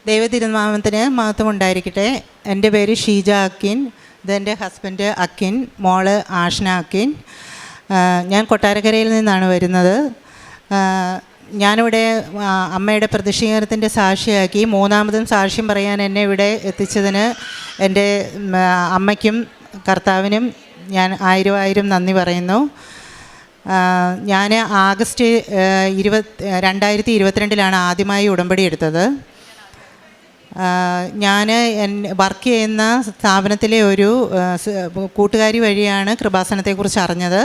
ദൈവതിരുനാമത്തിന് മഹത്വം ഉണ്ടായിരിക്കട്ടെ. എൻ്റെ പേര് ഷീജ അക്കിൻ. ഇതെൻ്റെ ഹസ്ബൻഡ് അക്കിൻ, മോള് ആഷ്ന അക്കിൻ. ഞാൻ കൊട്ടാരക്കരയിൽ നിന്നാണ് വരുന്നത്. ഞാനിവിടെ അമ്മയുടെ പ്രതിഷ്ഠീകരണത്തിൻ്റെ സാക്ഷിയാക്കി മൂന്നാമതും സാക്ഷ്യം പറയാൻ എന്നെ ഇവിടെ എത്തിച്ചതിന് എൻ്റെ അമ്മയ്ക്കും കർത്താവിനും ഞാൻ ആയിരം നന്ദി പറയുന്നു. ഞാൻ ആഗസ്റ്റ് 2022 ആദ്യമായി ഉടമ്പടി എടുത്തത്. ഞാൻ വർക്ക് ചെയ്യുന്ന സ്ഥാപനത്തിലെ ഒരു കൂട്ടുകാരി വഴിയാണ് കൃപാസനത്തെക്കുറിച്ച് അറിഞ്ഞത്.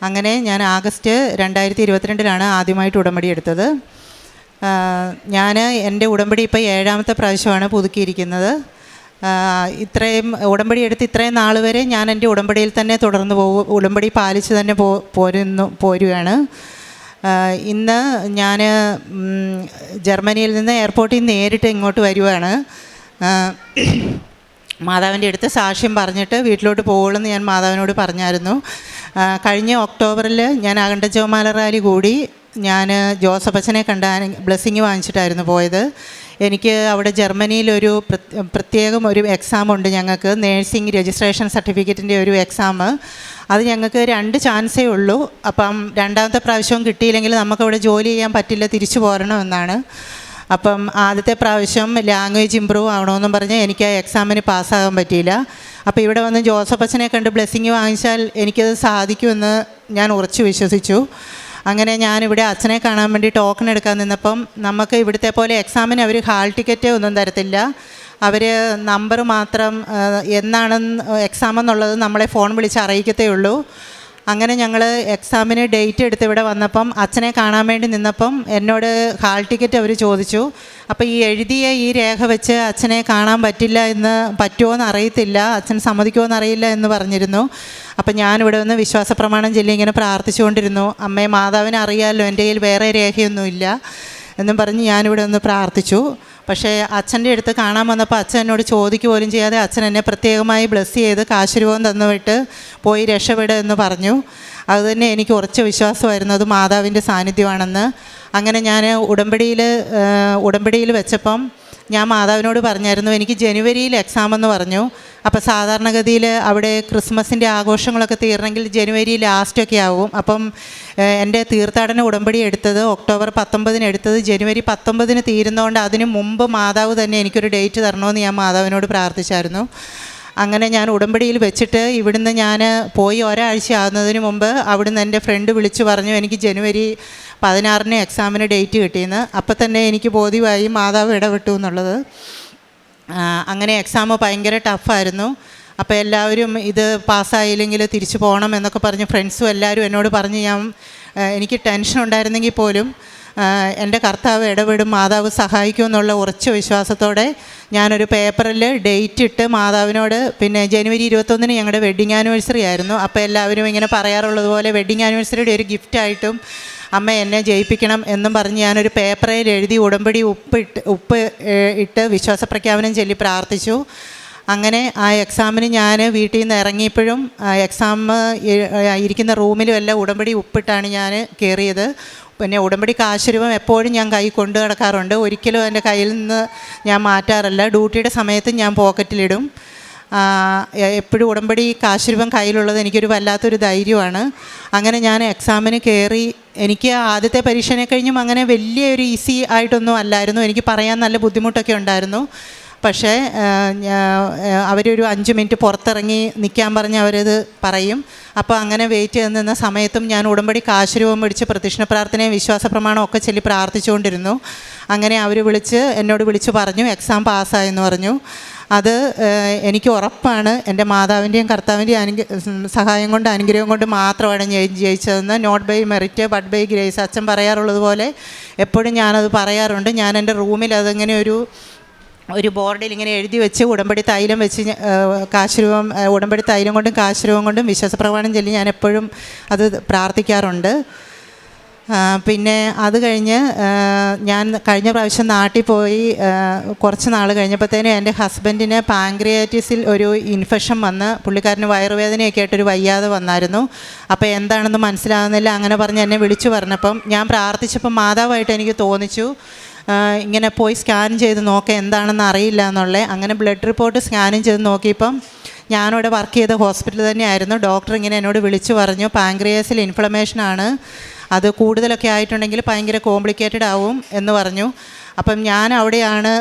അങ്ങനെ ഞാൻ ആഗസ്റ്റ് 2022 ആദ്യമായിട്ട് ഉടമ്പടി എടുത്തത്. ഞാൻ എൻ്റെ ഉടമ്പടി ഇപ്പോൾ 7ാമത്തെ പ്രാവശ്യമാണ് പുതുക്കിയിരിക്കുന്നത്. ഇത്രയും ഉടമ്പടി എടുത്ത് ഇത്രയും നാൾ വരെ ഞാൻ എൻ്റെ ഉടമ്പടിയിൽ തന്നെ തുടർന്ന് ഉടമ്പടി പാലിച്ച് തന്നെ പോരുകയാണ്. ഇന്ന് ഞാൻ ജർമ്മനിയിൽ നിന്ന് എയർപോർട്ടിൽ നിന്ന് നേരിട്ട് ഇങ്ങോട്ട് വരുവാണ്. മാതാവിൻ്റെ അടുത്ത് സാക്ഷ്യം പറഞ്ഞിട്ട് വീട്ടിലോട്ട് പോകുള്ളൂ ഞാൻ മാതാവിനോട് പറഞ്ഞായിരുന്നു. കഴിഞ്ഞ ഒക്ടോബറിൽ ഞാൻ അഖണ്ഡ ജപമാല റാലി കൂടി ഞാൻ ജോസഫച്ചനെ കണ്ടാൽ ബ്ലെസ്സിങ് വാങ്ങിച്ചിട്ടായിരുന്നു പോയത്. എനിക്ക് അവിടെ ജർമ്മനിയിലൊരു പ്രത്യേകം ഒരു എക്സാമുണ്ട്. ഞങ്ങൾക്ക് നേഴ്സിംഗ് രജിസ്ട്രേഷൻ സർട്ടിഫിക്കറ്റിൻ്റെ ഒരു എക്സാം. അത് ഞങ്ങൾക്ക് 2 ചാൻസേ ഉള്ളൂ. അപ്പം 2ാമത്തെ പ്രാവശ്യവും കിട്ടിയില്ലെങ്കിൽ നമുക്കവിടെ ജോലി ചെയ്യാൻ പറ്റില്ല, തിരിച്ചു പോരണമെന്നാണ്. അപ്പം ആദ്യത്തെ പ്രാവശ്യം ലാംഗ്വേജ് ഇമ്പ്രൂവ് ആവണമെന്നും പറഞ്ഞ് എനിക്ക് ആ എക്സാമിന് പാസ്സാകാൻ പറ്റിയില്ല. അപ്പോൾ ഇവിടെ വന്ന് ജോസഫച്ചനെ കണ്ട് ബ്ലെസ്സിങ് വാങ്ങിച്ചാൽ എനിക്കത് സാധിക്കുമെന്ന് ഞാൻ ഉറച്ചു വിശ്വസിച്ചു. അങ്ങനെ ഞാനിവിടെ അച്ഛനെ കാണാൻ വേണ്ടി ടോക്കൺ എടുക്കാൻ നിന്നപ്പം നമുക്ക് ഇവിടുത്തെ പോലെ എക്സാമിന് അവർ ഹാൾ ടിക്കറ്റ് ഒന്നും തരത്തില്ല. അവർ നമ്പർ മാത്രം എന്നാണെന്ന് എക്സാം എന്നുള്ളത് നമ്മളെ ഫോൺ വിളിച്ച് അറിയിക്കത്തേ ഉള്ളൂ. അങ്ങനെ ഞങ്ങൾ എക്സാമിന് ഡേറ്റ് എടുത്ത് ഇവിടെ വന്നപ്പം അച്ഛനെ കാണാൻ വേണ്ടി നിന്നപ്പം എന്നോട് ഹാൾ ടിക്കറ്റ് അവർ ചോദിച്ചു. അപ്പോൾ ഈ എഴുതിയ ഈ രേഖ വെച്ച് അച്ഛനെ കാണാൻ പറ്റില്ല എന്ന് പറ്റുമോയെന്ന് അറിയത്തില്ല, അച്ഛൻ സമ്മതിക്കുമോയെന്ന് അറിയില്ല എന്ന് പറഞ്ഞിരുന്നു. അപ്പം ഞാനിവിടെ ഒന്ന് വിശ്വാസ പ്രമാണം ചൊല്ലി ഇങ്ങനെ പ്രാർത്ഥിച്ചുകൊണ്ടിരുന്നു. അമ്മയെ മാതാവിനെ അറിയാമല്ലോ, എൻ്റെ കയ്യിൽ വേറെ രേഖയൊന്നുമില്ല എന്നും പറഞ്ഞ് ഞാനിവിടെ ഒന്ന് പ്രാർത്ഥിച്ചു. പക്ഷേ അച്ഛൻ്റെ അടുത്ത് കാണാൻ വന്നപ്പോൾ അച്ഛൻ എന്നോട് ചോദിക്കുക പോലും ചെയ്യാതെ അച്ഛൻ എന്നെ പ്രത്യേകമായി ബ്ലെസ് ചെയ്ത് കാശുരൂപം തന്നുവിട്ട് പോയി രക്ഷപ്പെടുക എന്ന് പറഞ്ഞു. അതുതന്നെ എനിക്ക് ഉറച്ച വിശ്വാസമായിരുന്നു അത് മാതാവിൻ്റെ സാന്നിധ്യമാണെന്ന്. അങ്ങനെ ഞാൻ ഉടമ്പടിയിൽ വെച്ചപ്പം ഞാൻ മാതാവിനോട് പറഞ്ഞായിരുന്നു എനിക്ക് ജനുവരിയിൽ എക്സാം എന്ന് പറഞ്ഞു. അപ്പോൾ സാധാരണഗതിയിൽ അവിടെ ക്രിസ്മസിൻ്റെ ആഘോഷങ്ങളൊക്കെ തീരണമെങ്കിൽ ജനുവരി ലാസ്റ്റൊക്കെ ആവും. അപ്പം എൻ്റെ തീർത്ഥാടന ഉടമ്പടി എടുത്തത് ഒക്ടോബർ 19 എടുത്തത് ജനുവരി 19 തീരുന്നതുകൊണ്ട് അതിന് മുമ്പ് മാതാവ് തന്നെ എനിക്കൊരു ഡേറ്റ് തരണമെന്ന് ഞാൻ മാതാവിനോട് പ്രാർത്ഥിച്ചായിരുന്നു. അങ്ങനെ ഞാൻ ഉടമ്പടിയിൽ വെച്ചിട്ട് ഇവിടുന്ന് ഞാൻ പോയി ഒരാഴ്ച ആകുന്നതിന് മുമ്പ് അവിടുന്ന് എൻ്റെ ഫ്രണ്ട് വിളിച്ചു പറഞ്ഞു എനിക്ക് ജനുവരി 16 എക്സാമിന് ഡേറ്റ് കിട്ടിയെന്ന്. അപ്പം തന്നെ എനിക്ക് ബോധ്യമായി മാതാവ് ഇടപെട്ടു എന്നുള്ളത്. അങ്ങനെ എക്സാം ഭയങ്കര ടഫായിരുന്നു. അപ്പോൾ എല്ലാവരും ഇത് പാസ്സായില്ലെങ്കിൽ തിരിച്ചു പോകണം എന്നൊക്കെ പറഞ്ഞ് ഫ്രണ്ട്സും എല്ലാവരും എന്നോട് പറഞ്ഞ് എനിക്ക് ടെൻഷൻ ഉണ്ടായിരുന്നെങ്കിൽ പോലും എൻ്റെ കർത്താവ് ഇടപെടും, മാതാവ് സഹായിക്കുമെന്നുള്ള ഉറച്ച വിശ്വാസത്തോടെ ഞാനൊരു പേപ്പറിൽ ഡേറ്റ് ഇട്ട് മാതാവിനോട്, പിന്നെ ജനുവരി 21 ഞങ്ങളുടെ വെഡ്ഡിങ് ആനിവേഴ്സറി ആയിരുന്നു. അപ്പോൾ എല്ലാവരും ഇങ്ങനെ പറയാറുള്ളത് പോലെ വെഡ്ഡിങ് ആനിവേഴ്സറിയുടെ ഒരു ഗിഫ്റ്റായിട്ടും അമ്മ എന്നെ ജയിപ്പിക്കണം എന്നും പറഞ്ഞ് ഞാനൊരു പേപ്പറിൽ എഴുതി ഉടമ്പടി ഉപ്പ് ഇട്ട് വിശ്വാസ പ്രഖ്യാപനം ചൊല്ലി പ്രാർത്ഥിച്ചു. അങ്ങനെ ആ എക്സാമിന് ഞാൻ വീട്ടിൽ നിന്ന് ഇറങ്ങിയപ്പോഴും എക്സാം ഇരിക്കുന്ന റൂമിലും എല്ലാം ഉടമ്പടി ഉപ്പിട്ടാണ് ഞാൻ കയറിയത്. പിന്നെ ഉടമ്പടി കാശുരൂപം എപ്പോഴും ഞാൻ കൈ കൊണ്ടു നടക്കാറുണ്ട്. ഒരിക്കലും എൻ്റെ കയ്യിൽ നിന്ന് ഞാൻ മാറ്റാറില്ല. ഡ്യൂട്ടിയുടെ സമയത്ത് ഞാൻ പോക്കറ്റിലിടും. എപ്പോഴും ഉടമ്പടി കാശുരൂപം കയ്യിലുള്ളത് എനിക്കൊരു വല്ലാത്തൊരു ധൈര്യമാണ്. അങ്ങനെ ഞാൻ എക്സാമിന് കയറി. എനിക്ക് ആദ്യത്തെ പരീക്ഷനെ കഴിഞ്ഞും അങ്ങനെ വലിയൊരു ഈസി ആയിട്ടൊന്നും അല്ലായിരുന്നു. എനിക്ക് പറയാൻ നല്ല ബുദ്ധിമുട്ടൊക്കെ ഉണ്ടായിരുന്നു. പക്ഷേ അവരൊരു 5 മിനിറ്റ് പുറത്തിറങ്ങി നിൽക്കാൻ പറഞ്ഞ് അവരത് പറയും. അപ്പോൾ അങ്ങനെ വെയിറ്റ് ചെയ്ത് നിന്ന സമയത്തും ഞാൻ ഉടമ്പടി കാശുരൂപം പിടിച്ച് പ്രദക്ഷിണ പ്രാർത്ഥനയും വിശ്വാസ പ്രമാണം ഒക്കെ ചൊല്ലി പ്രാർത്ഥിച്ചുകൊണ്ടിരുന്നു. അങ്ങനെ അവർ എന്നോട് വിളിച്ച് പറഞ്ഞു എക്സാം പാസ്സായെന്ന് പറഞ്ഞു. അത് എനിക്ക് ഉറപ്പാണ് എൻ്റെ മാതാവിൻ്റെയും കർത്താവിൻ്റെയും സഹായം കൊണ്ട് അനുഗ്രഹം കൊണ്ട് മാത്രമാണ് ഞാൻ ജയിച്ചതെന്ന്. Not by merit but by grace അച്ഛൻ പറയാറുള്ളത് പോലെ എപ്പോഴും ഞാനത് പറയാറുണ്ട്. ഞാൻ എൻ്റെ റൂമിൽ അതിങ്ങനെ ഒരു ബോർഡിൽ ഇങ്ങനെ എഴുതി വെച്ച് ഉടമ്പടി തൈലം വെച്ച് കാശുരൂപം ഉടമ്പടി തൈലം കൊണ്ടും കാശുരൂപം കൊണ്ടും വിശ്വാസപ്രമാണം ചൊല്ലി ഞാൻ എപ്പോഴും അത് പ്രാർത്ഥിക്കാറുണ്ട്. പിന്നെ അത് കഴിഞ്ഞ് ഞാൻ കഴിഞ്ഞ പ്രാവശ്യം നാട്ടിൽ പോയി കുറച്ച് നാൾ കഴിഞ്ഞപ്പോഴത്തേനും എൻ്റെ ഹസ്ബൻഡിന് പാങ്ക്രിയാറ്റിസിൽ ഒരു ഇൻഫെക്ഷൻ വന്ന് പുള്ളിക്കാരന് വയറുവേദനയൊക്കെ ആയിട്ടൊരു വയ്യാതെ വന്നായിരുന്നു. അപ്പോൾ എന്താണെന്ന് മനസ്സിലാകുന്നില്ല. അങ്ങനെ പറഞ്ഞ് എന്നെ വിളിച്ചു പറഞ്ഞപ്പം ഞാൻ പ്രാർത്ഥിച്ചപ്പം മാതാവായിട്ട് എനിക്ക് തോന്നിച്ചു ഇങ്ങനെ പോയി സ്കാൻ ചെയ്ത് നോക്കാം എന്താണെന്ന് അറിയില്ല എന്നുള്ളത്. അങ്ങനെ ബ്ലഡ് റിപ്പോർട്ട് സ്കാനും ചെയ്ത് നോക്കിയപ്പം ഞാനിവിടെ വർക്ക് ചെയ്ത ഹോസ്പിറ്റൽ തന്നെയായിരുന്നു. ഡോക്ടർ ഇങ്ങനെ എന്നോട് വിളിച്ചു പറഞ്ഞു, പാങ്ക്രിയാസിൽ ഇൻഫ്ലമേഷനാണ്, അത് കൂടുതലൊക്കെ ആയിട്ടുണ്ടെങ്കിൽ ഭയങ്കര കോംപ്ലിക്കേറ്റഡ് ആവും എന്ന് പറഞ്ഞു. അപ്പം ഞാൻ അവിടെയാണ്,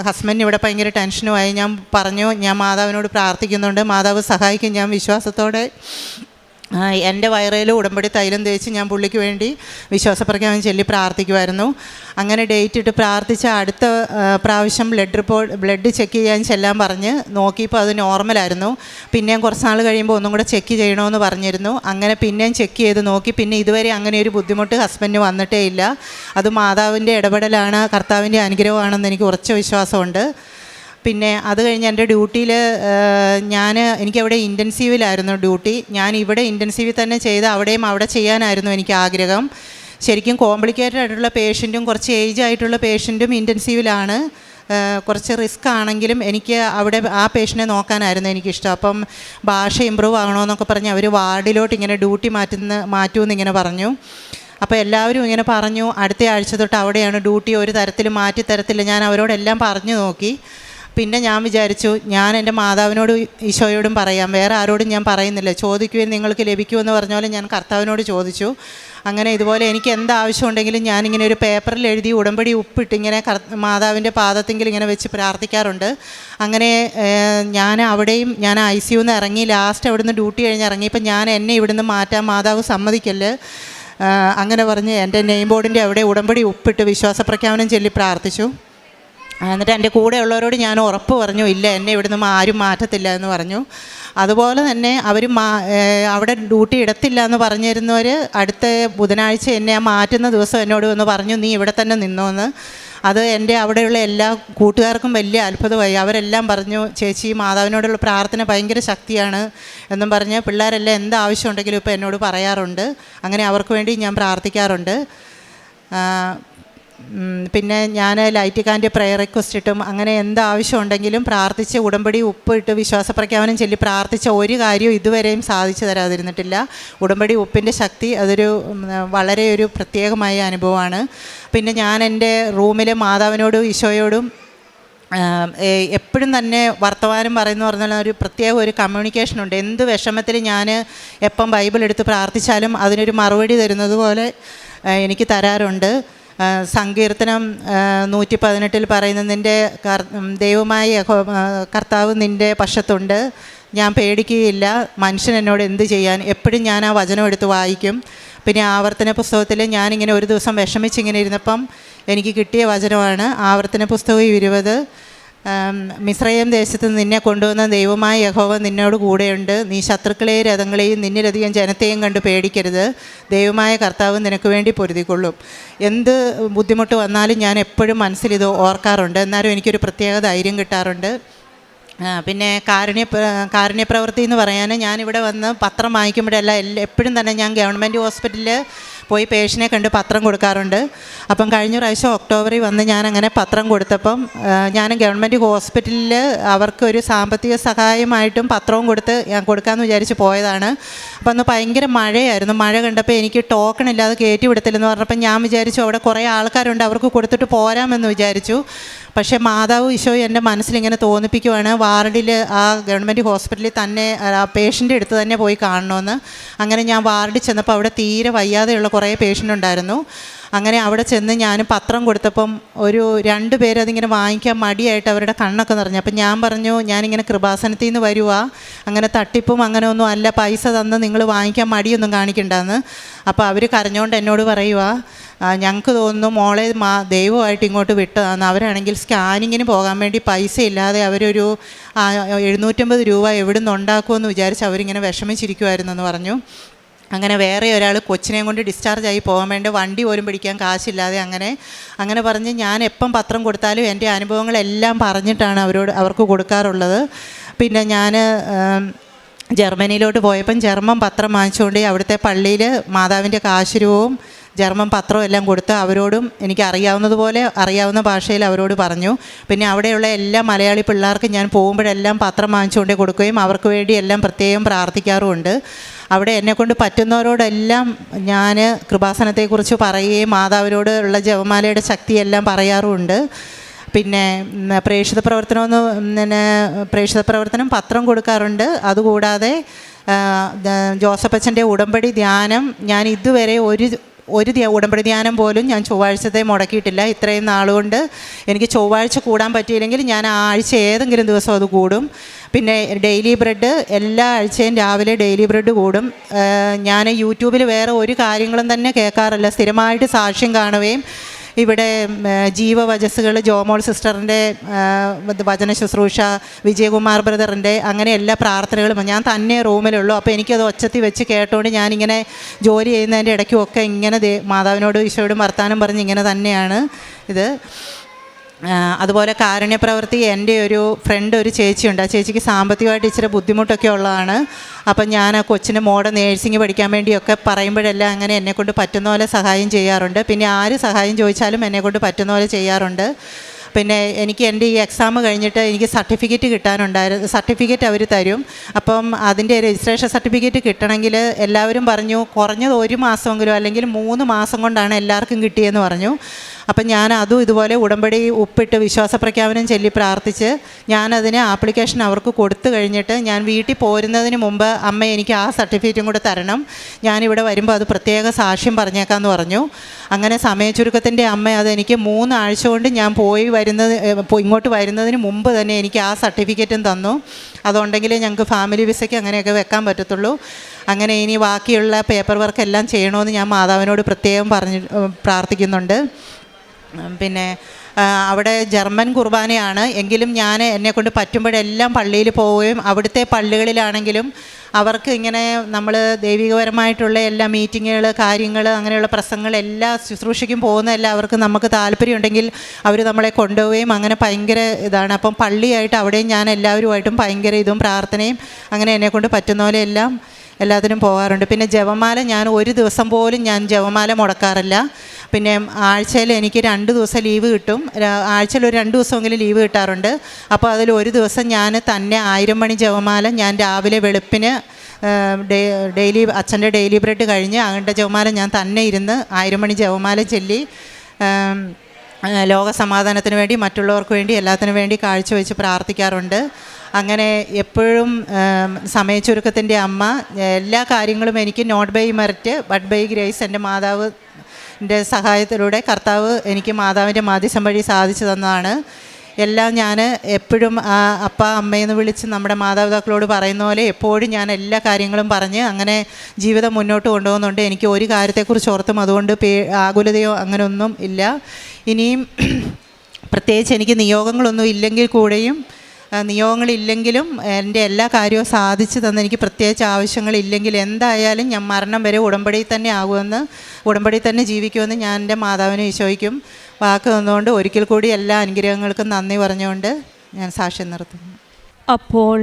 ഹസ്ബൻഡിന് ഇവിടെ ഭയങ്കര ടെൻഷനുമായി. ഞാൻ പറഞ്ഞു, ഞാൻ മാതാവിനോട് പ്രാർത്ഥിക്കുന്നുണ്ട്, മാതാവ് സഹായിക്കും. ഞാൻ വിശ്വാസത്തോടെ എൻ്റെ വയറേലും ഉടമ്പടി തൈലം തേച്ച് ഞാൻ പുള്ളിക്ക് വേണ്ടി വിശ്വാസപ്രഖ്യാപനം ചൊല്ലി പ്രാർത്ഥിക്കുമായിരുന്നു. അങ്ങനെ ഡേറ്റ് ഇട്ട് പ്രാർത്ഥിച്ച അടുത്ത പ്രാവശ്യം ബ്ലഡ് ചെക്ക് ചെയ്യാൻ ചെല്ലാൻ പറഞ്ഞ് നോക്കിയപ്പോൾ അത് നോർമലായിരുന്നു. പിന്നെയും കുറച്ച് നാൾ കഴിയുമ്പോൾ ഒന്നും കൂടെ ചെക്ക് ചെയ്യണമെന്ന് പറഞ്ഞിരുന്നു. അങ്ങനെ പിന്നെയും ചെക്ക് ചെയ്ത് നോക്കി. പിന്നെ ഇതുവരെ അങ്ങനെ ഒരു ബുദ്ധിമുട്ട് ഹസ്ബൻഡിന് വന്നിട്ടേ ഇല്ല. അത് മാതാവിൻ്റെ ഇടപെടലാണ്, കർത്താവിൻ്റെ അനുഗ്രഹമാണെന്ന് എനിക്ക് ഉറച്ച വിശ്വാസമുണ്ട്. പിന്നെ അത് കഴിഞ്ഞ് എൻ്റെ ഡ്യൂട്ടിയിൽ എനിക്കവിടെ ഇൻറ്റൻസീവിലായിരുന്നു ഡ്യൂട്ടി. ഞാൻ ഇവിടെ ഇൻറ്റൻസീവിൽ തന്നെ ചെയ്ത് അവിടെ ചെയ്യാനായിരുന്നു എനിക്ക് ആഗ്രഹം. ശരിക്കും കോംപ്ലിക്കേറ്റഡ് ആയിട്ടുള്ള പേഷ്യൻറ്റും കുറച്ച് ഏജ് ആയിട്ടുള്ള പേഷ്യൻറ്റും ഇൻറ്റൻസീവിലാണ്. കുറച്ച് റിസ്ക് ആണെങ്കിലും എനിക്ക് അവിടെ ആ പേഷ്യനെ നോക്കാനായിരുന്നു എനിക്കിഷ്ടം. അപ്പം ഭാഷ ഇമ്പ്രൂവ് ആകണമെന്നൊക്കെ പറഞ്ഞ് അവർ വാർഡിലോട്ട് ഇങ്ങനെ ഡ്യൂട്ടി മാറ്റുമെന്ന് ഇങ്ങനെ പറഞ്ഞു. അപ്പോൾ എല്ലാവരും ഇങ്ങനെ പറഞ്ഞു, അടുത്ത ആഴ്ച തൊട്ട് അവിടെയാണ് ഡ്യൂട്ടി, ഒരു തരത്തിലും മാറ്റി തരത്തില്ല. ഞാൻ അവരോടെല്ലാം പറഞ്ഞു നോക്കി. പിന്നെ ഞാൻ വിചാരിച്ചു, ഞാൻ എൻ്റെ മാതാവിനോടും ഈശോയോടും പറയാം, വേറെ ആരോടും ഞാൻ പറയുന്നില്ല. ചോദിക്കുവാൻ നിങ്ങൾക്ക് ലഭിക്കുമെന്ന് പറഞ്ഞ പോലെ ഞാൻ കർത്താവിനോട് ചോദിച്ചു. അങ്ങനെ ഇതുപോലെ എനിക്ക് എന്താവശ്യമുണ്ടെങ്കിലും ഞാനിങ്ങനെ ഒരു പേപ്പറിൽ എഴുതി ഉടമ്പടി ഉപ്പിട്ട് ഇങ്ങനെ മാതാവിൻ്റെ പാദത്തെങ്കിൽ ഇങ്ങനെ വെച്ച് പ്രാർത്ഥിക്കാറുണ്ട്. അങ്ങനെ ഞാൻ ICUന്ന് ഇറങ്ങി, ലാസ്റ്റ് അവിടുന്ന് ഡ്യൂട്ടി കഴിഞ്ഞ് ഇറങ്ങിയപ്പോൾ എന്നെ ഇവിടുന്ന് മാറ്റാൻ മാതാവ് സമ്മതിക്കല്ല് അങ്ങനെ പറഞ്ഞ് എൻ്റെ നെയിം ബോർഡിൻ്റെ അവിടെ ഉടമ്പടി ഉപ്പിട്ട് വിശ്വാസപ്രഖ്യാപനം ചൊല്ലി പ്രാർത്ഥിച്ചു. എന്നിട്ട് എൻ്റെ കൂടെയുള്ളവരോട് ഞാൻ ഉറപ്പ് പറഞ്ഞു, ഇല്ല എന്നെ ഇവിടുന്ന് ആരും മാറ്റത്തില്ല എന്ന് പറഞ്ഞു. അതുപോലെ തന്നെ അവർ അവിടെ ഡ്യൂട്ടി ഇടത്തില്ല എന്ന് പറഞ്ഞിരുന്നവർ അടുത്ത ബുധനാഴ്ച എന്നെ മാറ്റുന്ന ദിവസം എന്നോട് വന്ന് പറഞ്ഞു, നീ ഇവിടെ തന്നെ നിന്നോന്ന്. അത് എൻ്റെ അവിടെയുള്ള എല്ലാ കൂട്ടുകാർക്കും വലിയ അത്ഭുതമായി. അവരെല്ലാം പറഞ്ഞു, ചേച്ചി മാതാവിനോടുള്ള പ്രാർത്ഥന ഭയങ്കര ശക്തിയാണ് എന്നും പറഞ്ഞ് പിള്ളേരെല്ലാം എന്താവശ്യം ഉണ്ടെങ്കിലും ഇപ്പോൾ എന്നോട് പറയാറുണ്ട്. അങ്ങനെ അവർക്ക് വേണ്ടി ഞാൻ പ്രാർത്ഥിക്കാറുണ്ട്. പിന്നെ ഞാൻ ലൈറ്റ് കാൻ്റെ പ്രയർ റിക്വസ്റ്റ് ഇട്ടും അങ്ങനെ എന്താവശ്യം ഉണ്ടെങ്കിലും പ്രാർത്ഥിച്ച് ഉടമ്പടി ഉപ്പിട്ട് വിശ്വാസപ്രഖ്യാപനം ചൊല്ലി പ്രാർത്ഥിച്ച ഒരു കാര്യവും ഇതുവരെയും സാധിച്ചു തരാതിരുന്നിട്ടില്ല. ഉടമ്പടി ഉപ്പിൻ്റെ ശക്തി അതൊരു വളരെ ഒരു പ്രത്യേകമായ അനുഭവമാണ്. പിന്നെ ഞാൻ എൻ്റെ റൂമിൽ മാതാവിനോടും ഈശോയോടും എപ്പോഴും തന്നെ വർത്തമാനം പറഞ്ഞാൽ ഒരു പ്രത്യേക ഒരു കമ്മ്യൂണിക്കേഷനുണ്ട്. എന്ത് വിഷമത്തിൽ ഞാൻ എപ്പം ബൈബിൾ എടുത്ത് പ്രാർത്ഥിച്ചാലും അതിനൊരു മറുപടി തരുന്നത് പോലെ എനിക്ക് തരാറുണ്ട്. സങ്കീർത്തനം 118 പറയുന്നത്, നിൻ്റെ ദൈവമായ കർത്താവ് നിൻ്റെ പക്ഷത്തുണ്ട്, ഞാൻ പേടിക്കുകയില്ല, മനുഷ്യൻ എന്നോട് എന്ത് ചെയ്യാൻ. എപ്പോഴും ഞാൻ ആ വചനം എടുത്ത് വായിക്കും. പിന്നെ ആവർത്തന പുസ്തകത്തിൽ ഞാനിങ്ങനെ ഒരു ദിവസം വിഷമിച്ചിങ്ങനെ ഇരുന്നപ്പം എനിക്ക് കിട്ടിയ വചനമാണ് ആവർത്തന പുസ്തകം 20. മിസ്രയീം ദേശത്ത് നിന്നെ കൊണ്ടുവന്ന ദൈവമായ യഹോവ നിന്നോട് കൂടെയുണ്ട്, നീ ശത്രുക്കളെയും രഥങ്ങളെയും നിന്നിലധികം ജനത്തെയും കണ്ട് പേടിക്കരുത്, ദൈവമായ കർത്താവ് നിനക്ക് വേണ്ടി പൊരുതിക്കൊള്ളും. എന്ത് ബുദ്ധിമുട്ട് വന്നാലും ഞാൻ എപ്പോഴും മനസ്സിലിത് ഓർക്കാറുണ്ട്. എന്നാലും എനിക്കൊരു പ്രത്യേക ധൈര്യം കിട്ടാറുണ്ട്. പിന്നെ കാരുണ്യപ്രവൃത്തി എന്ന് പറയാൻ ഞാനിവിടെ വന്ന് പത്രം വാങ്ങിക്കുമ്പോഴെല്ലാം എപ്പോഴും തന്നെ ഞാൻ ഗവൺമെൻറ് ഹോസ്പിറ്റലിൽ പോയി പേഷ്യനെ കണ്ട് പത്രം കൊടുക്കാറുണ്ട്. അപ്പം കഴിഞ്ഞ പ്രാവശ്യം ഒക്ടോബറിൽ വന്ന് ഞാനങ്ങനെ പത്രം കൊടുത്തപ്പം ഞാൻ ഗവൺമെൻറ് ഹോസ്പിറ്റലിൽ അവർക്കൊരു സാമ്പത്തിക സഹായമായിട്ടും പത്രവും ഞാൻ കൊടുക്കാമെന്ന് വിചാരിച്ച് പോയതാണ്. അപ്പം അന്ന് ഭയങ്കര മഴയായിരുന്നു. മഴ കണ്ടപ്പോൾ എനിക്ക് ടോക്കൺ ഇല്ലാതെ കയറ്റി വിടത്തില്ലെന്ന് പറഞ്ഞപ്പോൾ ഞാൻ വിചാരിച്ചു അവിടെ കുറേ ആൾക്കാരുണ്ട്, അവർക്ക് കൊടുത്തിട്ട് പോരാമെന്ന് വിചാരിച്ചു. പക്ഷേ മാതാവ് ഈശോയും എൻ്റെ മനസ്സിലിങ്ങനെ തോന്നിപ്പിക്കുവാണ്, വാർഡിൽ ആ ഗവൺമെൻറ് ഹോസ്പിറ്റലിൽ തന്നെ പേഷ്യൻ്റെ അടുത്ത് തന്നെ പോയി കാണണമെന്ന്. അങ്ങനെ ഞാൻ വാർഡിൽ ചെന്നപ്പോൾ അവിടെ തീരെ വയ്യാതെയുള്ള കുറേ പേഷ്യൻ്റ് ഉണ്ടായിരുന്നു. അങ്ങനെ അവിടെ ചെന്ന് ഞാൻ പത്രം കൊടുത്തപ്പം ഒരു 2 പേരതിങ്ങനെ വാങ്ങിക്കാൻ മടിയായിട്ട് അവരുടെ കണ്ണൊക്കെ നിറഞ്ഞു. അപ്പം ഞാൻ പറഞ്ഞു, ഞാനിങ്ങനെ കൃപാസനത്തിൽ നിന്ന് വരുവാ, അങ്ങനെ തട്ടിപ്പും അങ്ങനെ ഒന്നും അല്ല, പൈസ തന്ന് നിങ്ങൾ വാങ്ങിക്കാൻ മടിയൊന്നും കാണിക്കണ്ടെന്ന്. അപ്പോൾ അവർ കരഞ്ഞുകൊണ്ട് എന്നോട് പറയുക, ഞങ്ങൾക്ക് തോന്നുന്നു മോളെ ദൈവമായിട്ട് ഇങ്ങോട്ട് വിട്ടതാണ്. അവരാണെങ്കിൽ സ്കാനിങ്ങിന് പോകാൻ വേണ്ടി പൈസ ഇല്ലാതെ അവരൊരു 750 രൂപ എവിടെ നിന്ന് ഉണ്ടാക്കുമെന്ന് വിചാരിച്ച് അവരിങ്ങനെ വിഷമിച്ചിരിക്കുമായിരുന്നു എന്ന് പറഞ്ഞു. അങ്ങനെ വേറെ ഒരാൾ കൊച്ചിനെയും കൊണ്ട് ഡിസ്ചാർജ് ആയി പോകാൻ വേണ്ടി വണ്ടി പോലും പിടിക്കാൻ കാശില്ലാതെ അങ്ങനെ പറഞ്ഞ് ഞാൻ എപ്പം പത്രം കൊടുത്താലും എൻ്റെ അനുഭവങ്ങളെല്ലാം പറഞ്ഞിട്ടാണ് അവർക്ക് കൊടുക്കാറുള്ളത്. പിന്നെ ഞാൻ ജർമ്മനിയിലോട്ട് പോയപ്പം ജർമ്മൻ പത്രം വാങ്ങിച്ചുകൊണ്ട് അവിടുത്തെ പള്ളിയിൽ മാതാവിൻ്റെ കാശുരൂപവും ജർമ്മൻ പത്രവും എല്ലാം കൊടുത്ത് അവരോടും എനിക്ക് അറിയാവുന്ന ഭാഷയിൽ അവരോട് പറഞ്ഞു. പിന്നെ അവിടെയുള്ള എല്ലാ മലയാളി പിള്ളേർക്കും ഞാൻ പോകുമ്പോഴെല്ലാം പത്രം വാങ്ങിച്ചുകൊണ്ടേ കൊടുക്കുകയും അവർക്ക് വേണ്ടി എല്ലാം പ്രത്യേകം പ്രാർത്ഥിക്കാറുമുണ്ട്. അവിടെ എന്നെക്കൊണ്ട് പറ്റുന്നവരോടെല്ലാം ഞാൻ കൃപാസനത്തെക്കുറിച്ച് പറയുകയും മാതാവിനോട് ഉള്ള ജപമാലയുടെ ശക്തിയെല്ലാം പറയാറുമുണ്ട്. പിന്നെ പ്രേക്ഷിത പ്രവർത്തനം പത്രം കൊടുക്കാറുണ്ട്. അതുകൂടാതെ ജോസഫച്ചൻ്റെ ഉടമ്പടി ധ്യാനം ഞാൻ ഇതുവരെ ഒരു ഉടമ്പടി ധ്യാനം പോലും ഞാൻ ചൊവ്വാഴ്ചത്തെ മുടക്കിയിട്ടില്ല. ഇത്രയും നാളുകൊണ്ട് എനിക്ക് ചൊവ്വാഴ്ച കൂടാൻ പറ്റിയില്ലെങ്കിൽ ഞാൻ ആ ആഴ്ച ഏതെങ്കിലും ദിവസം അത് കൂടും. പിന്നെ ഡെയിലി ബ്രെഡ് എല്ലാ ആഴ്ചയും രാവിലെ ഡെയിലി ബ്രെഡ് കൂടും. ഞാൻ യൂട്യൂബിൽ വേറെ ഒരു കാര്യങ്ങളും തന്നെ കേൾക്കാറില്ല. സ്ഥിരമായിട്ട് സാക്ഷ്യം കാണുകയും ഇവിടെ ജീവവചസ്സുകൾ ജോമോൾ സിസ്റ്ററിൻ്റെ വചന ശുശ്രൂഷ, വിജയകുമാർ ബ്രദറിൻ്റെ, അങ്ങനെ എല്ലാ പ്രാർത്ഥനകളും ഞാൻ തന്നെ റൂമിലുള്ളൂ. അപ്പോൾ എനിക്കത് ഒച്ചത്തി വെച്ച് കേട്ടോണ്ട് ഞാനിങ്ങനെ ജോലി ചെയ്യുന്നതിൻ്റെ ഇടയ്ക്കുമൊക്കെ ഇങ്ങനെ മാതാവിനോടും ഈശോയോടും വർത്താനം പറഞ്ഞ് ഇങ്ങനെ തന്നെയാണ് ഇത്. അതുപോലെ കാരുണ്യപ്രവൃത്തി, എൻ്റെ ഒരു ഫ്രണ്ട് ഒരു ചേച്ചിയുണ്ട്. ആ ചേച്ചിക്ക് സാമ്പത്തികമായിട്ട് ഇച്ചിരി ബുദ്ധിമുട്ടൊക്കെ ഉള്ളതാണ്. അപ്പം ഞാൻ ആ കൊച്ചിന് മോടെ നേഴ്സിംഗ് പഠിക്കാൻ വേണ്ടിയൊക്കെ പറയുമ്പോഴെല്ലാം അങ്ങനെ എന്നെക്കൊണ്ട് പറ്റുന്ന പോലെ സഹായം ചെയ്യാറുണ്ട്. പിന്നെ ആര് സഹായം ചോദിച്ചാലും എന്നെക്കൊണ്ട് പറ്റുന്ന പോലെ ചെയ്യാറുണ്ട്. പിന്നെ എനിക്ക് എൻ്റെ ഈ എക്സാം കഴിഞ്ഞിട്ട് എനിക്ക് സർട്ടിഫിക്കറ്റ് കിട്ടാനുണ്ടായിരുന്നു. സർട്ടിഫിക്കറ്റ് അവർ തരും. അപ്പം അതിൻ്റെ രജിസ്ട്രേഷൻ സർട്ടിഫിക്കറ്റ് കിട്ടണമെങ്കിൽ എല്ലാവരും പറഞ്ഞു കുറഞ്ഞത് 1 മാസമെങ്കിലും അല്ലെങ്കിൽ 3 മാസം കൊണ്ടാണ് എല്ലാവർക്കും കിട്ടിയെന്ന് പറഞ്ഞു. അപ്പം ഞാൻ അതും ഇതുപോലെ ഉടമ്പടി ഉപ്പിട്ട് വിശ്വാസപ്രഖ്യാപനം ചൊല്ലി പ്രാർത്ഥിച്ച് ഞാനതിന് ആപ്ലിക്കേഷൻ അവർക്ക് കൊടുത്തു കഴിഞ്ഞിട്ട് ഞാൻ വീട്ടിൽ പോരുന്നതിന് മുമ്പ് അമ്മ എനിക്ക് ആ സർട്ടിഫിക്കറ്റും കൂടെ തരണം, ഞാനിവിടെ വരുമ്പോൾ അത് പ്രത്യേക സാക്ഷ്യം പറഞ്ഞേക്കാമെന്ന് പറഞ്ഞു. അങ്ങനെ സമയച്ചുരുക്കത്തിൻ്റെ അമ്മ അതെനിക്ക് 3 ആഴ്ച കൊണ്ട് ഞാൻ ഇങ്ങോട്ട് വരുന്നതിന് മുമ്പ് തന്നെ എനിക്ക് ആ സർട്ടിഫിക്കറ്റും തന്നു. അതുണ്ടെങ്കിൽ ഞങ്ങൾക്ക് ഫാമിലി വിസയ്ക്ക് അങ്ങനെയൊക്കെ വെക്കാൻ പറ്റത്തുള്ളൂ. അങ്ങനെ ഇനി ബാക്കിയുള്ള പേപ്പർ വർക്ക് എല്ലാം ചെയ്യണമെന്ന് ഞാൻ മാതാവിനോട് പ്രത്യേകം പ്രാർത്ഥിക്കുന്നുണ്ട്. പിന്നെ അവിടെ ജർമ്മൻ കുർബാനയാണ് എങ്കിലും ഞാൻ എന്നെക്കൊണ്ട് പറ്റുമ്പോഴെല്ലാം പള്ളിയിൽ പോവുകയും അവിടുത്തെ പള്ളികളിലാണെങ്കിലും അവർക്ക് ഇങ്ങനെ നമ്മൾ ദൈവികപരമായിട്ടുള്ള എല്ലാ മീറ്റിങ്ങുകൾ, കാര്യങ്ങൾ, അങ്ങനെയുള്ള പ്രസംഗങ്ങൾ എല്ലാ ശുശ്രൂഷയ്ക്കും പോകുന്നതെല്ലാം അവർക്ക് നമുക്ക് താല്പര്യമുണ്ടെങ്കിൽ അവർ നമ്മളെ കൊണ്ടുപോവുകയും അങ്ങനെ ഭയങ്കര ഇതാണ്. അപ്പം പള്ളിയായിട്ട് അവിടെയും ഞാൻ എല്ലാവരുമായിട്ടും ഭയങ്കര ഇതും പ്രാർത്ഥനയും അങ്ങനെ എന്നെക്കൊണ്ട് പറ്റുന്ന പോലെ എല്ലാത്തിനും പോകാറുണ്ട്. പിന്നെ ജപമാല ഞാൻ ഒരു ദിവസം പോലും ഞാൻ ജപമാല മുടക്കാറില്ല. പിന്നെ ആഴ്ചയിൽ എനിക്ക് 2 ദിവസം ലീവ് കിട്ടും. ആഴ്ചയിൽ ഒരു 2 ദിവസമെങ്കിലും ലീവ് കിട്ടാറുണ്ട്. അപ്പോൾ അതിൽ ഒരു ദിവസം ഞാൻ തന്നെ 1000 മണി ജപമാല ഞാൻ രാവിലെ വെളുപ്പിന് ഡെയിലി അച്ഛൻ്റെ ഡെയിലി ബ്രെഡ് കഴിഞ്ഞ് അങ്ങനത്തെ ജപമാല ഞാൻ തന്നെ ഇരുന്ന് 1000 മണി ജപമാല ചൊല്ലി ലോക സമാധാനത്തിന് വേണ്ടി, മറ്റുള്ളവർക്ക് വേണ്ടി, എല്ലാത്തിനും വേണ്ടി കാഴ്ചവെച്ച് പ്രാർത്ഥിക്കാറുണ്ട്. അങ്ങനെ എപ്പോഴും സമയച്ചുരുക്കത്തിൻ്റെ അമ്മ എല്ലാ കാര്യങ്ങളും എനിക്ക് not by merit but by grace എൻ്റെ മാതാവിൻ്റെ സഹായത്തിലൂടെ കർത്താവ് എനിക്ക് മാതാവിൻ്റെ മാധ്യസ്ഥം വഴി സാധിച്ചു തന്നതാണ്. എല്ലാം ഞാൻ എപ്പോഴും അപ്പ അമ്മയെന്ന് വിളിച്ച് നമ്മുടെ മാതാപിതാക്കളോട് പറയുന്ന പോലെ എപ്പോഴും ഞാൻ എല്ലാ കാര്യങ്ങളും പറഞ്ഞ് അങ്ങനെ ജീവിതം മുന്നോട്ട് കൊണ്ടുപോകുന്നുണ്ട്. എനിക്ക് ഒരു കാര്യത്തെക്കുറിച്ച് ഓർത്തും അതുകൊണ്ട് ആകുലതയോ അങ്ങനെയൊന്നും ഇല്ല. ഇനിയും പ്രത്യേകിച്ച് എനിക്ക് നിയോഗങ്ങളൊന്നും ഇല്ലെങ്കിൽ കൂടെയും നിയോഗങ്ങളില്ലെങ്കിലും എൻ്റെ എല്ലാ കാര്യവും സാധിച്ചു തന്ന് എനിക്ക് പ്രത്യേകിച്ച് ആവശ്യങ്ങളില്ലെങ്കിൽ എന്തായാലും ഞാൻ മരണം വരെ ഉടമ്പടിയിൽ തന്നെ ആകുമെന്ന്, ഉടമ്പടിയിൽ തന്നെ ജീവിക്കുമെന്ന് ഞാൻ എൻ്റെ മാതാവിനും ഈശോയ്ക്കും വാക്ക് തന്നുകൊണ്ട് ഒരിക്കൽ കൂടി എല്ലാ അനുഗ്രഹങ്ങൾക്കും നന്ദി പറഞ്ഞുകൊണ്ട് ഞാൻ സാക്ഷ്യം നിർത്തുന്നു. അപ്പോൾ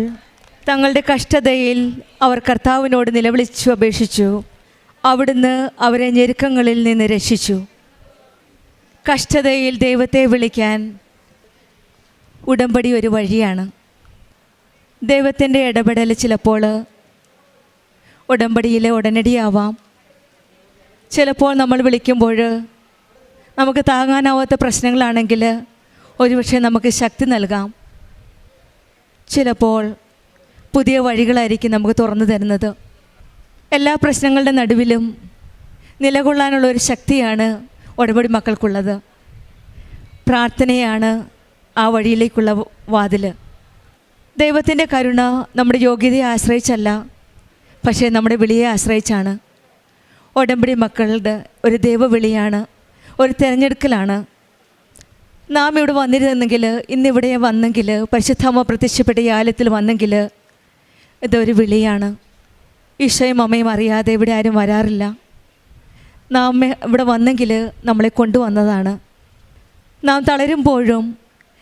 തങ്ങളുടെ കഷ്ടതയിൽ അവർ കർത്താവിനോട് നിലവിളിച്ചു അപേക്ഷിച്ചു. അവിടുന്ന് അവരെ ഞെരുക്കങ്ങളിൽ നിന്ന് രക്ഷിച്ചു. കഷ്ടതയിൽ ദൈവത്തെ വിളിക്കാൻ ഉടമ്പടി ഒരു വഴിയാണ്. ദൈവത്തിൻ്റെ ഇടപെടൽ ചിലപ്പോൾ ഉടമ്പടിയിൽ ഉടനടിയാവാം. ചിലപ്പോൾ നമ്മൾ വിളിക്കുമ്പോൾ നമുക്ക് താങ്ങാനാവാത്ത പ്രശ്നങ്ങളാണെങ്കിൽ ഒരുപക്ഷെ നമുക്ക് ശക്തി നൽകാം. ചിലപ്പോൾ പുതിയ വഴികളായിരിക്കും നമുക്ക് തുറന്നു തരുന്നത്. എല്ലാ പ്രശ്നങ്ങളുടെ നടുവിലും നിലകൊള്ളാനുള്ളൊരു ശക്തിയാണ് ഉടമ്പടി മക്കൾക്കുള്ളത്. പ്രാർത്ഥനയാണ് ആ വഴിയിലേക്കുള്ള വാതിൽ. ദൈവത്തിൻ്റെ കരുണ നമ്മുടെ യോഗ്യതയെ ആശ്രയിച്ചല്ല, പക്ഷേ നമ്മുടെ വിളിയെ ആശ്രയിച്ചാണ്. ഉടമ്പടി മക്കളുടെ ഒരു ദൈവവിളിയാണ്, ഒരു തിരഞ്ഞെടുക്കലാണ്. നാം ഇവിടെ വന്നിരുന്നെങ്കിൽ, ഇന്നിവിടെ വന്നെങ്കിൽ, പരിശുദ്ധാമ്മ പ്രത്യക്ഷപ്പെട്ട ഈ ആലയത്തിൽ വന്നെങ്കിൽ ഇതൊരു വിളിയാണ്. ഈശോയും അമ്മയും അറിയാതെ ഇവിടെ ആരും വരാറില്ല. നാം ഇവിടെ വന്നെങ്കിൽ നമ്മളെ കൊണ്ടുവന്നതാണ്. നാം തളരുമ്പോഴും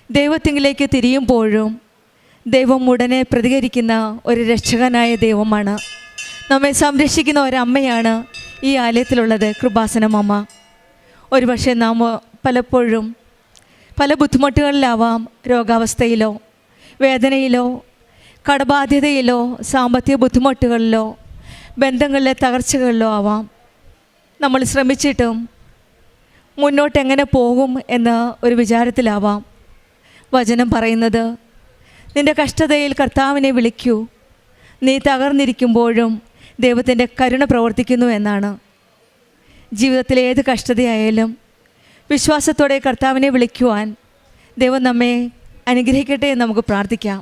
ദൈവത്തിങ്കിലേക്ക് തിരിയുമ്പോഴും ദൈവം ഉടനെ പ്രതികരിക്കുന്ന ഒരു രക്ഷകനായ ദൈവമാണ്. നമ്മെ സംരക്ഷിക്കുന്ന ഒരമ്മയാണ് ഈ ആലയത്തിലുള്ളത്, കൃപാസനം അമ്മ. ഒരുപക്ഷെ നാം പലപ്പോഴും പല ബുദ്ധിമുട്ടുകളിലാവാം. രോഗാവസ്ഥയിലോ, വേദനയിലോ, കടബാധ്യതയിലോ, സാമ്പത്തിക ബുദ്ധിമുട്ടുകളിലോ, ബന്ധങ്ങളിലെ തകർച്ചകളിലോ ആവാം. നമ്മൾ ശ്രമിച്ചിട്ടും മുന്നോട്ട് എങ്ങനെ പോകും എന്ന ഒരു വിചാരത്തിലാവാം. വചനം പറയുന്നത്, നിൻ്റെ കഷ്ടതയിൽ കർത്താവിനെ വിളിക്കൂ, നീ തകർന്നിരിക്കുമ്പോഴും ദൈവത്തിൻ്റെ കരുണ പ്രവർത്തിക്കുന്നു എന്നാണ്. ജീവിതത്തിലെ ഏത് കഷ്ടതയായാലും വിശ്വാസത്തോടെ കർത്താവിനെ വിളിക്കുവാൻ ദൈവം നമ്മെ അനുഗ്രഹിക്കട്ടെ എന്ന് നമുക്ക് പ്രാർത്ഥിക്കാം.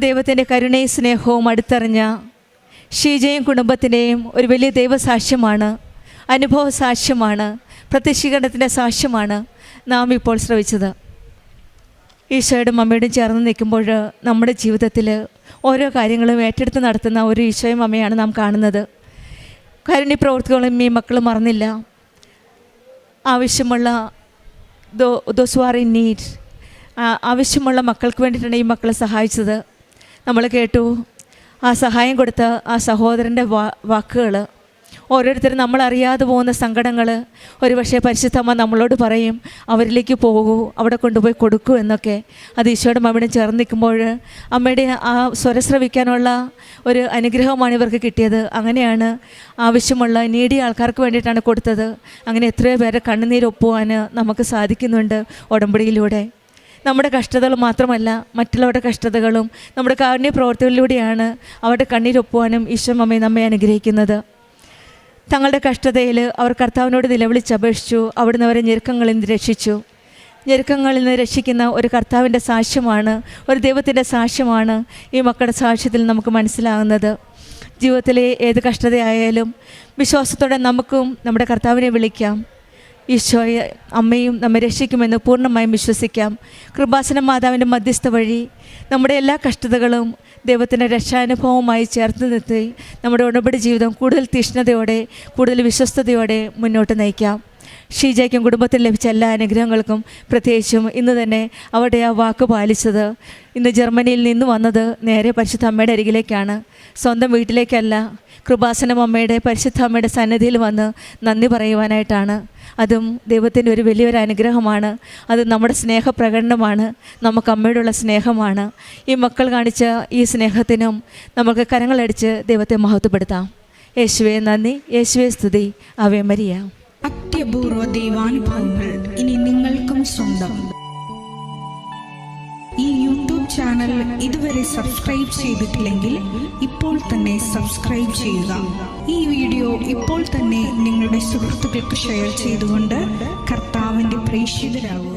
ദൈവത്തിൻ്റെ കരുണയും സ്നേഹവും അടുത്തറിഞ്ഞ ഷീജയും കുടുംബത്തിൻ്റെയും ഒരു വലിയ ദൈവസാക്ഷ്യമാണ്, അനുഭവ സാക്ഷ്യമാണ്, പ്രത്യക്ഷീകരണത്തിൻ്റെ സാക്ഷ്യമാണ് നാം ഇപ്പോൾ ശ്രവിച്ചത്. ഈശോയുടെ അമ്മയോടും ചേർന്ന് നിൽക്കുമ്പോൾ നമ്മുടെ ജീവിതത്തിൽ ഓരോ കാര്യങ്ങളും ഏറ്റെടുത്ത് നടത്തുന്ന ഒരു ഈശോയും അമ്മയാണ് നാം കാണുന്നത്. കാരുണ്യ പ്രവൃത്തികളും ഈ മക്കൾ മറന്നില്ല. ആവശ്യമുള്ള ദോസ് ആർ ഇൻ നീഡ്, ആവശ്യമുള്ള മക്കൾക്ക് വേണ്ടിയിട്ടാണ് ഈ മക്കളെ സഹായിച്ചത്. നമ്മൾ കേട്ടു ആ സഹായം കൊടുത്ത ആ സഹോദരൻ്റെ വാക്കുകൾ. ഓരോരുത്തരും നമ്മളറിയാതെ പോകുന്ന സങ്കടങ്ങൾ ഒരുപക്ഷെ പരിശുദ്ധമ്മ നമ്മളോട് പറയും, അവരിലേക്ക് പോകൂ, അവിടെ കൊണ്ടുപോയി കൊടുക്കൂ എന്നൊക്കെ. അത് ഈശോയുടെ അമ്മയോടും ചേർന്ന് നിൽക്കുമ്പോൾ അമ്മയുടെ ആ സ്വരശ്രവിക്കാനുള്ള ഒരു അനുഗ്രഹമാണ് ഇവർക്ക് കിട്ടിയത്. അങ്ങനെയാണ് ആവശ്യമുള്ള നീടിയ ആൾക്കാർക്ക് വേണ്ടിയിട്ടാണ് കൊടുത്തത്. അങ്ങനെ എത്രയോ പേരെ കണ്ണുനീരൊപ്പുവാൻ നമുക്ക് സാധിക്കുന്നുണ്ട് ഉടമ്പടിയിലൂടെ. നമ്മുടെ കഷ്ടതകൾ മാത്രമല്ല, മറ്റുള്ളവരുടെ കഷ്ടതകളും നമ്മുടെ കാരുണ്യ പ്രവർത്തികളിലൂടെയാണ് അവരുടെ കണ്ണീരൊപ്പുവാനും ഈശോ അമ്മയെ നമ്മെ അനുഗ്രഹിക്കുന്നത്. തങ്ങളുടെ കഷ്ടതയിൽ അവർ കർത്താവിനോട് നിലവിളിച്ചപേക്ഷിച്ചു. അവിടുന്ന് അവരെ ഞെരുക്കങ്ങളിൽ നിന്ന് രക്ഷിച്ചു. ഞെരുക്കങ്ങളിൽ നിന്ന് രക്ഷിക്കുന്ന ഒരു കർത്താവിൻ്റെ സാക്ഷ്യമാണ്, ഒരു ദൈവത്തിൻ്റെ സാക്ഷ്യമാണ് ഈ മക്കളുടെ സാക്ഷ്യത്തിൽ നമുക്ക് മനസ്സിലാകുന്നത്. ജീവിതത്തിലെ ഏത് കഷ്ടതയായാലും വിശ്വാസത്തോടെ നമുക്കും നമ്മുടെ കർത്താവിനെ വിളിക്കാം. ഈശോയെ അമ്മയും നമ്മെ രക്ഷിക്കുമെന്ന് പൂർണ്ണമായും വിശ്വസിക്കാം. കൃപാസന മാതാവിൻ്റെ മധ്യസ്ഥ വഴി നമ്മുടെ എല്ലാ കഷ്ടതകളും ദൈവത്തിൻ്റെ രക്ഷാനുഭവമായി ചേർത്ത് നിർത്തി നമ്മുടെ ഉടമ്പടി ജീവിതം കൂടുതൽ തീഷ്ണതയോടെ, കൂടുതൽ വിശ്വസ്തയോടെ മുന്നോട്ട് നയിക്കാം. ഷീജയ്ക്കും കുടുംബത്തിന് ലഭിച്ച എല്ലാ അനുഗ്രഹങ്ങൾക്കും, പ്രത്യേകിച്ചും ഇന്ന് തന്നെ അവരുടെ ആ വാക്ക് പാലിച്ചത്, ഇന്ന് ജർമ്മനിയിൽ നിന്ന് വന്നത് നേരെ പരിശുദ്ധ അമ്മയുടെ അരികിലേക്കാണ്, സ്വന്തം വീട്ടിലേക്കല്ല, കൃപാസനം അമ്മയുടെ പരിശുദ്ധ അമ്മയുടെ സന്നിധിയിൽ വന്ന് നന്ദി പറയുവാനായിട്ടാണ്. അതും ദൈവത്തിൻ്റെ ഒരു വലിയൊരു അനുഗ്രഹമാണ്. അത് നമ്മുടെ സ്നേഹപ്രകടനമാണ്, നമുക്ക് അമ്മയോടുള്ള സ്നേഹമാണ്. ഈ മക്കൾ കാണിച്ച ഈ സ്നേഹത്തിനും നമുക്ക് കരങ്ങളടിച്ച് ദൈവത്തെ മഹത്വപ്പെടുത്താം. യേശുവേ നന്ദി, യേശുവേ സ്തുതി, ആവേ മരിയ. അത്യപൂർവ ദൈവാനുഭവങ്ങൾ ഇനി നിങ്ങൾക്കും സ്വന്തം. ഈ യൂട്യൂബ് ചാനൽ ഇതുവരെ സബ്സ്ക്രൈബ് ചെയ്തിട്ടില്ലെങ്കിൽ ഇപ്പോൾ തന്നെ സബ്സ്ക്രൈബ് ചെയ്യുക. ഈ വീഡിയോ ഇപ്പോൾ തന്നെ നിങ്ങളുടെ സുഹൃത്തുക്കൾക്ക് ഷെയർ ചെയ്തുകൊണ്ട് കർത്താവിൻ്റെ പ്രേക്ഷിതരാകുക.